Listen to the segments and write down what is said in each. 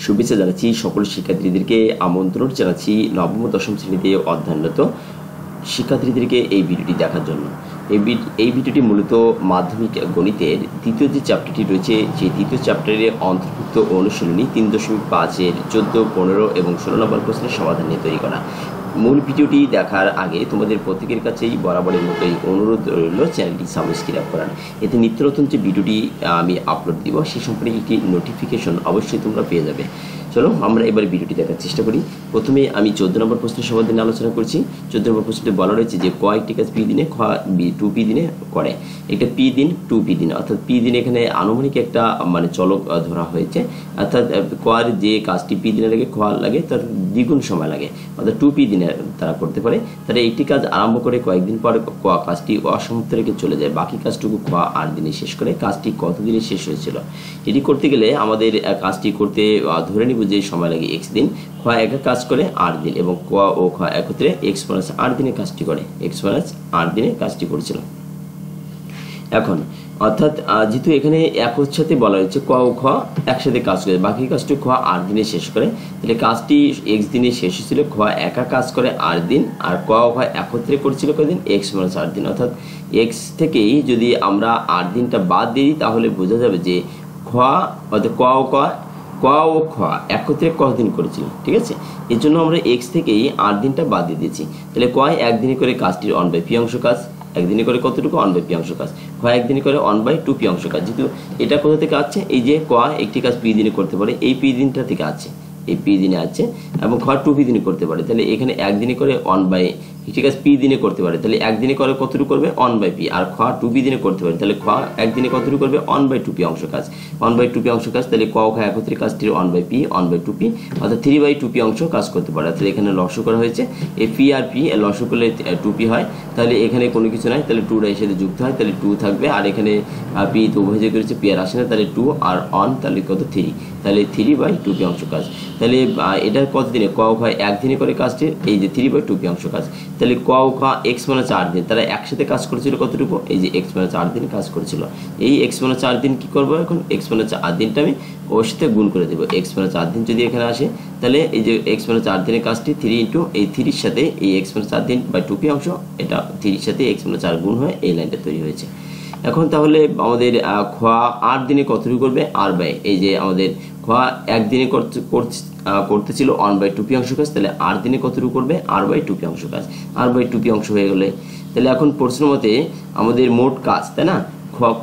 শুভেচ্ছা জানাচ্ছি সকল শিক্ষার্থীদেরকে আমন্ত্রণ জানাচ্ছি নবম ও দশম শ্রেণীতে অধ্যয়নরত শিক্ষার্থীদেরকে এই ভিডিওটি দেখার জন্য। এই ভিডিওটি মূলত মাধ্যমিক গণিতের দ্বিতীয় যে চ্যাপ্টারটি রয়েছে সেই দ্বিতীয় চ্যাপ্টারের অন্তর্ভুক্ত অনুশীলনী 3.5-এর 14, 15 এবং 16 নম্বর প্রশ্নের সমাধান নিয়ে তৈরি করা। মূল ভিডিওটি দেখার আগে তোমাদের প্রত্যেকের কাছেই বরাবরের মতোই অনুরোধ রইল চ্যানেলটি সাবস্ক্রাইব করার। এতে নিত্য নতুন যে ভিডিওটি আমি আপলোড দিব সেই সম্পর্কে একটি নোটিফিকেশন অবশ্যই তোমরা পেয়ে যাবে। চলো আমরা এবার ভিডিওটি দেখার চেষ্টা করি। প্রথমে আমি 14 নম্বর প্রশ্নের সমাধান নিয়ে আলোচনা করছি। 14 নম্বর প্রশ্নটি বলা রয়েছে যে ক একটি কাজ পি দিনে, খ 2p দিনে করে। এটা পি দিন 2p দিন, অর্থাৎ পি দিন এখানে আনুমানিক একটা চলক ধরা হয়েছে, অর্থাৎ কর যে কাজটি পি দিনে লাগে খ লাগে তার দ্বিগুণ সময় লাগে, অর্থাৎ 2p দিনে তারা করতে পারে। তারা একটি কাজ আরম্ভ করে কয়েকদিন পর ক কাজটি অসমাপ্ত রেখে চলে যায়, বাকি কাজটুকু খ 8 দিনে শেষ করে। কাজটি কত দিনে শেষ হয়েছিল এটি করতে গেলে আমাদের কাজটি করতে ধরে নিব যে সময় লাগে x দিন। খ একা কাজ করে 8 দিন এবং ক ও খ একত্রে x - 8 দিনে কাজটি করে, x - 8 দিনে কাজটি করেছিল। এখন অর্থাৎ যেহেতু এখানে একসাথে বলা হয়েছে ক ও খ একসাথে কাজ করে, বাকি কাজটি খ 8 দিনে শেষ করে, তাহলে কাজটি x দিনে শেষ হয়েছিল। খ একা কাজ করে 8 দিন আর ক ও খ একত্রে করেছিল কদিন, x - 8 দিন। অর্থাৎ x থেকেই যদি আমরা 8 দিনটা বাদ দিয়ে দিই তাহলে বোঝা যাবে যে খ অর্থাৎ ক ও খ একত্রে কতদিন করেছিল। ঠিক আছে, এর জন্য আমরা x থেকেই 8 দিনটা বাদ দিয়ে দিয়েছি। তাহলে ক একদিনে করে কাজটির 1/p অংশ কাজ, একদিনে করে কতটুকু 1/p অংশ কাজ। খ একদিনে করে 1/2p অংশ কাজ। যেহেতু এটা কোথা থেকে আছে, এই যে ক একটি কাজ p দিনে করতে পারে, এই p দিনটা থেকে আছে, এই p দিনে আছে, এবং খ 2p দিনে করতে পারে। তাহলে এখানে একদিনে করে 1/, ঠিক আছে, p দিনে করতে পারে, তাহলে একদিনে করে কতটুকু করবে 1/p। আর খ 2p দিনে করতে পারে, তাহলে খ একদিনে কতটুকু করবে 1/2p অংশ কাজ, 1/2p অংশ কাজ। তাহলে ক খ একত্রে কাজটির 1/p 1/2p অর্থাৎ 3/2p অংশ কাজ করতে পারে। তাহলে এখানে লসও করা হয়েছে, এই p আর p লসও করলে 2p হয়। তাহলে এখানে কোনো কিছু নাই, তাহলে 2টা এর সাথে যুক্ত হয়, তাহলে 2 থাকবে। আর এখানে p তো উভয় যে করেছে, p আর আসে না, তাহলে 2 আর 1 তাহলে কত 3, তাহলে 3/2p অংশ কাজ। তাহলে এটা কত দিনে, ক খ একদিনে করে কাজটির এই যে 3/2p অংশ কাজ। তাহলে ক ও খ x - 8 দিন তারা একসাথে কাজ করেছিল কতটুকু, এই যে x - 8 দিন কাজ করেছিল। এই x - 8 দিন কি করবো, এখন x - 8 দিনটা আমি ওর সাথে গুণ করে দেবো। x - 8 দিন যদি এখানে আসে তাহলে এই যে x - 8 দিনের কাজটি 3 ইন্টু এই 3-র সাথে এই x - 8 দিন বাই 2p অংশ, এটা 3-র সাথে x - 8 গুণ হয়ে এই লাইনটা তৈরি হয়েছে। এখন তাহলে আমাদের খ 8 দিনে কতটুকু করবে, r বাই এই যে আমাদের খ একদিনে করতেছিল 1/2p অংশ কাজ, তাহলে 8 দিনে কতটুকু করবে r/2p অংশ কাজ, r/2p অংশ হয়ে গেলে। তাহলে এখন প্রশ্ন মতে আমাদের মোট কাজ, তাই না,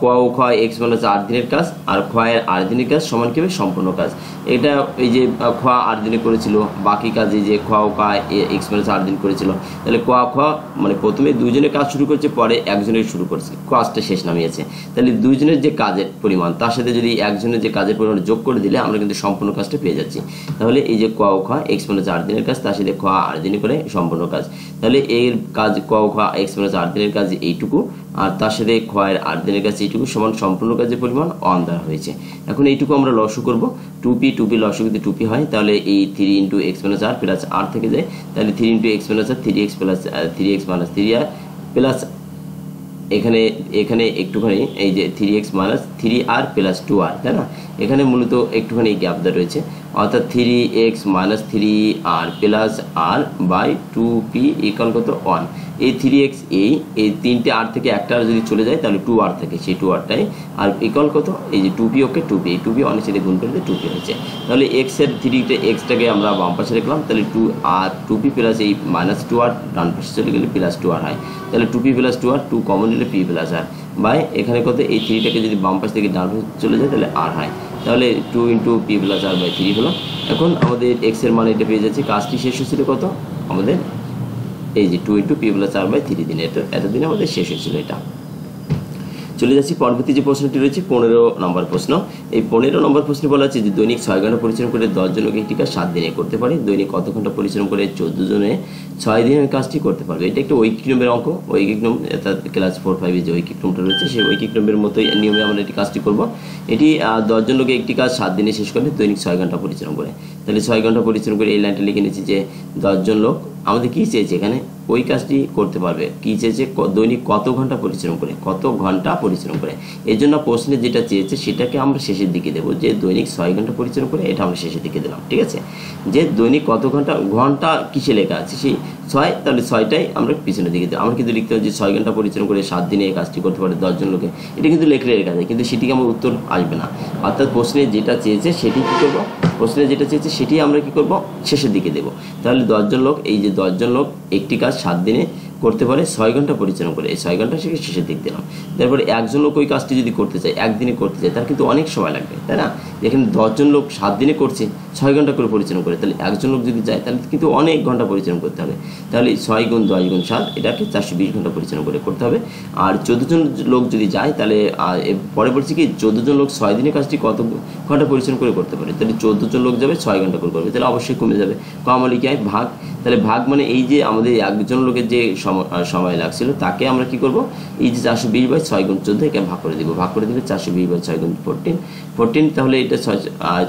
ক ও খ x - 8 দিনের কাজ আর খ এর 8 দিনের কাজ সমান কি হবে, সম্পূর্ণ কাজ। এটা এই যে খ 8 দিনে করেছিল, বাকি কাজ এই যে খ ও খ x - 8 দিন করেছিল। তাহলে ক খ প্রথমে দুইজনের কাজ শুরু করছে, পরে একজনের শুরু করছে, কাজটা শেষ নামিয়েছে। তাহলে দুইজনের যে কাজের পরিমাণ তার সাথে যদি একজনের যে কাজের পরিমাণ যোগ করে দিলে আমরা কিন্তু সম্পূর্ণ কাজটা পেয়ে যাচ্ছি। তাহলে এই যে ক ও খ x - 8 দিনের কাজ তার সাথে খ 8 দিনে করে সম্পূর্ণ কাজ, তাহলে এর কাজ ক ও খ x - 8 দিনের কাজ এইটুকু আর তার সাথে খ এর 8 দিনের কাজ এইটুকু সমান সম্পূর্ণ কাজের পরিমাণ 1 দেওয়া হয়েছে। এখন এইটুকু আমরা লসও করব, 2p লসও যদি 2p হয় তাহলে এই 3 ইন্টু x - 8 প্লাস r থেকে যায়, তাহলে 3 into x - 8 3x plus 3x minus 3r plus এখানে একটুখানি এই যে 3x minus 3r plus 2r, তাই না, এখানে মূলত একটুখানি গ্যাপ দেওয়া রয়েছে, অর্থাৎ 3x minus 3r plus r by 2p equal কত 1। এই 3x এই তিনটে r থেকে একটা r যদি চলে যায় তাহলে 2r থাকে, সেই 2rটাই আর ইকুয়াল কত এই যে 2p, ওকে 2p, এই 2p অনেক সাথে গুণ করলে 2p হয়েছে। তাহলে x এর 3xটাকে আমরা বাম পাশে রাখলাম, তাহলে 2p প্লাস এই মাইনাস 2r ডান পাশে চলে গেলে প্লাস 2r হয়, তাহলে 2p প্লাস 2r 2 কমন নিলে p প্লাস r বাই এখানে কত এই 3টাকে যদি বাম পাশ থেকে ডান পাশে চলে যায় তাহলে r হয়, তাহলে 2 into p plus r by 3 হলো। এখন আমাদের x এর মান এটা পেয়ে যাচ্ছে, কাজটি শেষ হয়েছিল কত আমাদের এই যে 2 into p plus r by 3 দিনে, এতদিনে আমাদের শেষ হয়েছিল। এটা চলে যাচ্ছি পরবর্তী যে প্রশ্নটি রয়েছে 15 নম্বর প্রশ্ন। এই 15 নম্বর প্রশ্নে বলা আছে যে দৈনিক 6 ঘন্টা পরিশ্রম করে 10 জনকে একটি কাজ 7 দিনে করতে পারে, দৈনিক কত ঘন্টা পরিশ্রম করে 14 জনে 6 দিনের কাজটি করতে পারবে। এটা একটা ঐকিক নিয়মের অঙ্ক, ঐকিক নিয়ম, অর্থাৎ ক্লাস 4-5 যে ঐকিক নিয়মটা রয়েছে সেই ঐকিক নিয়মের মতোই নিয়মে আমরা এটি কাজটি করব। এটি 10 জন লোকে একটি কাজ 7 দিনে শেষ করবে দৈনিক 6 ঘন্টা পরিশ্রম করে। তাহলে 6 ঘন্টা পরিশ্রম করে এই লাইনটা লিখে নিচ্ছি যে 10 জন লোক আমাদের কী চেয়েছে, এখানে ওই কাজটি করতে পারবে কি চেয়েছে, দৈনিক কত ঘন্টা পরিশ্রম করে, কত ঘন্টা পরিশ্রম করে। এই জন্য প্রশ্নে যেটা চেয়েছে সেটাকে আমরা শেষের দিকে দেবো, যে দৈনিক 6 ঘন্টা পরিশ্রম করে, এটা আমরা শেষের দিকে দিলাম। ঠিক আছে, যে দৈনিক কত ঘন্টা, ঘন্টা কিসে লেখা আছে সেই 6, তাহলে 6টাই আমরা পিছনের দিকে দেবো। আমরা কিন্তু লিখতে হবে যে 6 ঘন্টা পরিশ্রম করে 7 দিনে এই কাজটি করতে পারে 10 জন লোকে, এটা কিন্তু লেখা যায়, কিন্তু সেটিকে আমার উত্তর আসবে না। অর্থাৎ প্রশ্নে যেটা চেয়েছে সেটি কী করবো, প্রশ্নে যেটা চেয়েছে সেটি আমরা কি করব, শেষের দিকে দেব। তাহলে 10 জন লোক, এই যে 10 জন লোক একটি কাজ 7 দিনে করতে পারে 6 ঘন্টা পরিশ্রম করে, এই 6 ঘন্টা সেকে শেষের দিক দিলাম। তারপরে একজন লোক ওই কাজটি যদি করতে চায়, একদিনে করতে চায়, তার কিন্তু অনেক সময় লাগবে, তাই না? এখানে 10 জন লোক 7 দিনে করছে 6 ঘন্টা করে পরিশ্রম করে, তাহলে একজন লোক যদি যায় তাহলে কিন্তু অনেক ঘন্টা পরিশ্রম করতে হবে। তাহলে 6 গুণ 10 গুণ 7, এটাকে 420 ঘন্টা পরিশ্রম করে করতে হবে। আর 14 জন লোক যদি যায় তাহলে পরে বলছি কি 14 জন লোক 6 দিনে কাজটি কত ঘন্টা পরিশ্রম করে করতে পারে, তাহলে 14 জন লোক যাবে 6 ঘন্টা করে করবে, তাহলে অবশ্যই কমে যাবে। কমালি কি হয়, ভাগ। তাহলে ভাগ মানে এই যে আমাদের একজন লোকের যে সময় লাগছিল তাকে আমরা কি করব, এই যে 420/6 গুণ 14 একে ভাগ করে দিব, ভাগ করে দিলে 420/6 গুণ 14, তাহলে এটা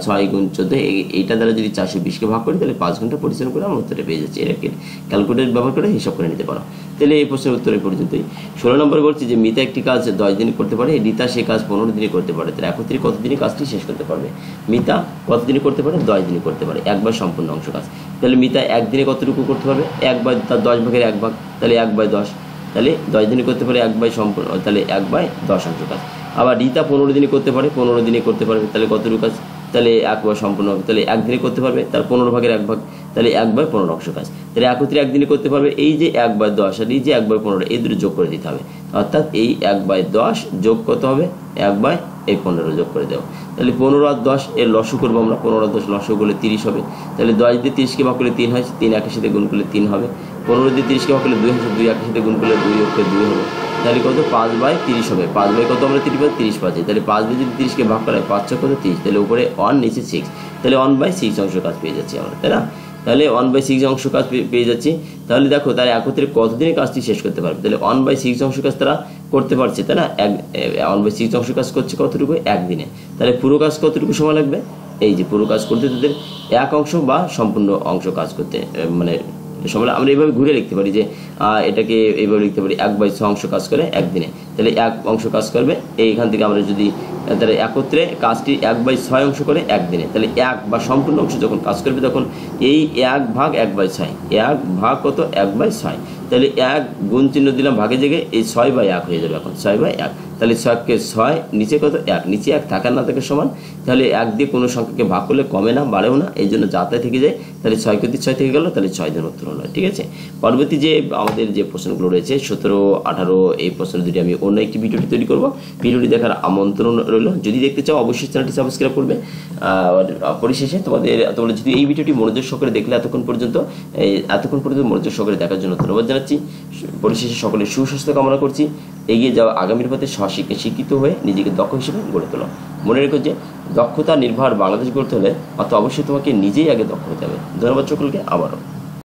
6 গুণ 14, এইটা দ্বারা যদি 420কে ভাগ করি তাহলে 5 ঘন্টা পরিশ্রম করে আমরা উত্তরটা পেয়ে যাচ্ছি। এটাকে ক্যালকুলেটর ব্যবহার করে হিসাব করে নিতে পারো। তাহলে এই প্রশ্নের উত্তর এই পর্যন্তই। 16 নম্বর বলছি যে মিতা একটি কাজ 10 দিনে করতে পারে, রিতা সে কাজ 15 দিনে করতে পারে, তাহলে একত্রে কত দিনে কাজটি শেষ করতে পারবে। মিতা কত দিনে করতে পারে, 10 দিনে করতে পারে, একবার সম্পূর্ণ অংশ কাজ। তাহলে মিতা একদিনে কতটুকু করতে পারবে, 1/10 ভাগের 1 ভাগ, তাহলে 1/10, তাহলে 10 দিনে করতে পারে 1/সম্পূর্ণ, তাহলে 1/10 অংশ কাজ। আবার রিতা 15 দিনে করতে পারে, 15 দিনে করতে পারবে, তাহলে কতটুকু কাজ, তাহলে 1 সম্পূর্ণ হবে, তাহলে 1 দিনে করতে পারবে, তার 15 ভাগের 1 ভাগ, তাহলে 1/15 অংশ কাজ। তাহলে একত্রে 1 দিনে করতে পারবে, এই যে 1/10 আর এই যে 1/15, এই দুটো যোগ করে দিতে হবে, অর্থাৎ এই 1/10 যোগ কত হবে, 1/15 যোগ করে দেবো। তাহলে 15 আর 10 এর লসু করবো আমরা, 15 আর 10 লসু করলে 30 হবে। তাহলে 10 দিয়ে 30কে ভাগ করলে 3 হয়, 3 একের সাথে গুণ করলে 3 হবে। 15 দিয়ে 30কে ভাগ করলে 2 হয়, 2 একের সাথে গুণ করলে 2 হবে। তাহলে কত, 5/30 হবে। 5 কত আমরা 30 পাচ্ছি, তাহলে 5 যদি 30কে ভাগ করা হয় 5 কত 30, তাহলে উপরে 1 নিচে 6, তাহলে 1/6 অংশ কাজ পেয়ে যাচ্ছি আমরা, তাই না? তাহলে 1/6 অংশ কাজ পেয়ে যাচ্ছি। তাহলে দেখো তারা একত্রে কতদিনে কাজটি শেষ করতে পারবে, তাহলে 1/6 অংশ কাজ তারা করতে পারছে, তাই না? 1/6 অংশ কাজ করছে কতটুকু, একদিনে। তাহলে পুরো কাজ কতটুকু সময় লাগবে, এই যে পুরো কাজ করতে তাদের 1 অংশ বা সম্পূর্ণ অংশ কাজ করতে মানে সময়। আমরা এইভাবে ঘুরে লিখতে পারি যে এটাকে এইভাবে লিখতে পারি, 1/6 অংশ কাজ করে একদিনে, তাহলে 1 অংশ কাজ করবে। এইখান থেকে আমরা যদি তাহলে একত্রে কাজটি 1/6 অংশ করে একদিনে, তাহলে 1 বা সম্পূর্ণ অংশ যখন কাজ করবে তখন এই 1 ভাগ 1/6, 1 ভাগ কত 1/6, তাহলে 1 গুণ চিহ্ন দিলাম ভাগে জেগে, এই 6/1 হয়ে যাবে এখন 6/1। তাহলে 6কে 6, নিচে কত 1, নিচে 1 থাকার না থাকার সমান। তাহলে 1 দিয়ে কোনো সংখ্যাকে ভাগ করলে কমে না বাড়েও না, এই জন্য যাতায় থেকে যায়, তাহলে 6 কে 6 থেকে গেল, তাহলে 6 দিন উত্তর হলো। ঠিক আছে, পরবর্তী যে আমাদের যে প্রশ্নগুলো রয়েছে 17, 18 এই প্রশ্ন দুটি আমি অন্য একটি ভিডিওটি তৈরি করব, ভিডিওটি দেখার আমন্ত্রণ রইল। যদি দেখতে চাও অবশ্যই চ্যানেলটি সাবস্ক্রাইব করবে। পরিশেষে তোমরা যদি এই ভিডিওটি মনোযোগ সহকারে দেখলে এতক্ষণ পর্যন্ত মনোযোগ সহকারে দেখার জন্য ধন্যবাদ জানাচ্ছি। পরিশেষে সকলের সুস্বাস্থ্য কামনা করছি। এগিয়ে যাওয়া আগামীর পথে শিক্ষিত হয়ে নিজেকে দক্ষ হিসেবে গড়ে তোলো। মনে রেখো যে দক্ষতা নির্ভর বাংলাদেশ গড়তে হলে অবশ্যই তোমাকে নিজেই আগে দক্ষ হতে হবে। ধন্যবাদ সকলকে আবারও।